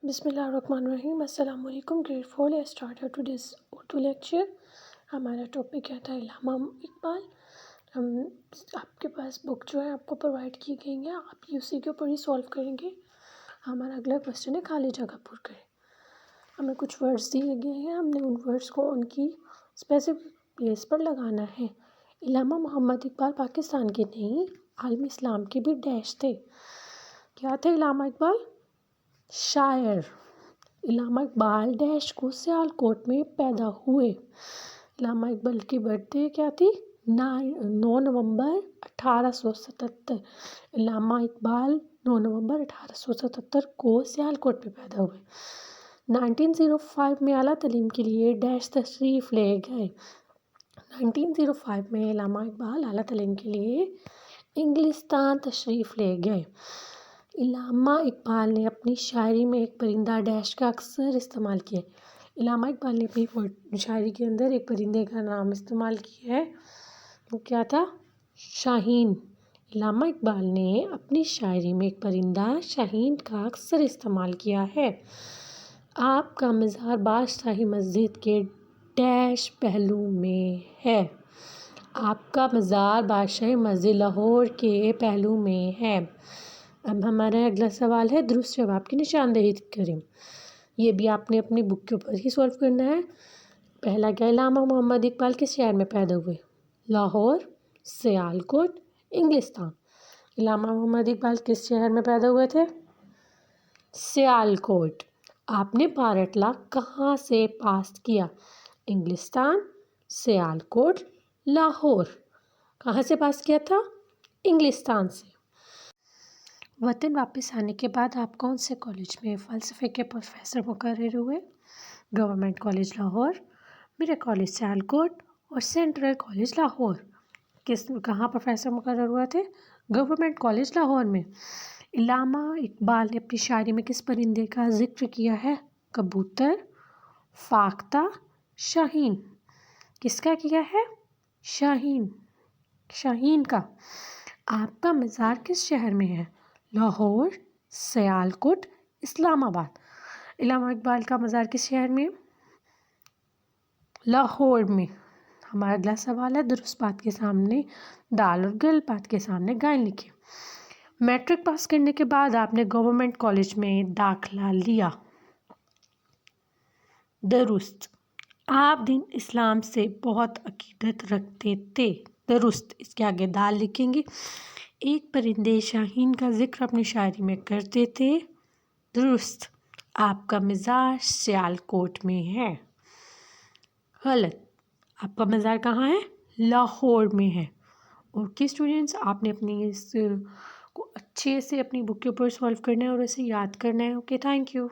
بسم اللہ الرحمن الرحیم. السلام علیکم. Grade 4 let's start today's Urdu lecture. ہمارا ٹاپک کیا تھا؟ علامہ اقبال. آپ کے پاس بک جو ہے آپ کو پرووائڈ کی گئی ہیں، آپ اسی کے اوپر ہی سولو کریں گے. ہمارا اگلا کویشچن ہے خالی جگہ پر کریں. ہمیں کچھ ورڈس دیے گئے ہیں، ہم نے ان ورڈس کو ان کی اسپیسیفک پلیس پر لگانا ہے. علامہ محمد اقبال پاکستان کے نہیں، عالم اسلام کے بھی ڈیش تھے. کیا تھے علامہ اقبال؟ شاعر. علامہ اقبال ڈیش کو سیالکوٹ میں پیدا ہوئے. علامہ اقبال کی برتھ ڈے کیا تھی؟ 9 نومبر 1877. علامہ اقبال 9 نومبر 1877 کو سیالکوٹ میں پیدا ہوئے. 1905 میں اعلیٰ تعلیم کے لیے ڈیش تشریف لے گئے. 1905 میں علامہ اقبال اعلیٰ تعلیم کے لیے انگلستان تشریف لے گئے. علامہ اقبال نے اپنی شاعری میں ایک پرندہ ڈیش کا اکثر استعمال کیا. علامہ اقبال نے اپنی شاعری کے اندر ایک پرندے کا نام استعمال کیا ہے، وہ کیا تھا؟ شاہین. علامہ اقبال نے اپنی شاعری میں ایک پرندہ شاہین کا اکثر استعمال کیا ہے. آپ کا مزار بادشاہی مسجد کے ڈیش پہلو میں ہے. آپ کا مزار بادشاہی مسجد لاہور کے پہلو میں ہے. اب ہمارا اگلا سوال ہے درست جواب کی نشاندہی کریں. یہ بھی آپ نے اپنی بک کے اوپر ہی سولو کرنا ہے. پہلا کیا؟ علامہ محمد اقبال کس شہر میں پیدا ہوئے؟ لاہور، سیالکوٹ، انگلستان. علامہ محمد اقبال کس شہر میں پیدا ہوئے تھے؟ سیالکوٹ. آپ نے بارٹ لا کہاں سے پاس کیا؟ انگلستان، سیالکوٹ، لاہور. کہاں سے پاس کیا تھا؟ انگلستان سے. وطن واپس آنے کے بعد آپ کون سے کالج میں فلسفے کے پروفیسر مقرر ہوئے؟ گورنمنٹ کالج لاہور، میرے کالج سیالکوٹ اور سینٹرل کالج لاہور. کہاں پروفیسر مقرر ہوئے تھے؟ گورنمنٹ کالج لاہور میں. علامہ اقبال نے اپنی شاعری میں کس پرندے کا ذکر کیا ہے؟ کبوتر، فاختہ، شاہین. کس کا کیا ہے؟ شاہین. شاہین کا. آپ کا مزار کس شہر میں ہے؟ لاہور، سیالکوٹ، اسلام آباد. علامہ اقبال کا مزار کس شہر میں؟ لاہور میں. ہمارا اگلا سوال ہے درست بات کے سامنے دال اور غلط بات کے سامنے گائن لکھیں. میٹرک پاس کرنے کے بعد آپ نے گورنمنٹ کالج میں داخلہ لیا. درست. آپ دین اسلام سے بہت عقیدت رکھتے تھے. درست. اس کے آگے دال لکھیں گے. ایک پرندے شاہین کا ذکر اپنی شاعری میں کرتے تھے. درست. آپ کا مزار سیالکوٹ میں ہے. غلط. آپ کا مزار کہاں ہے؟ لاہور میں ہے. اوکے اسٹوڈینٹس، آپ نے اپنی اس کو اچھے سے اپنی بک کے اوپر سولو کرنا ہے اور اسے یاد کرنا ہے. Okay, thank you.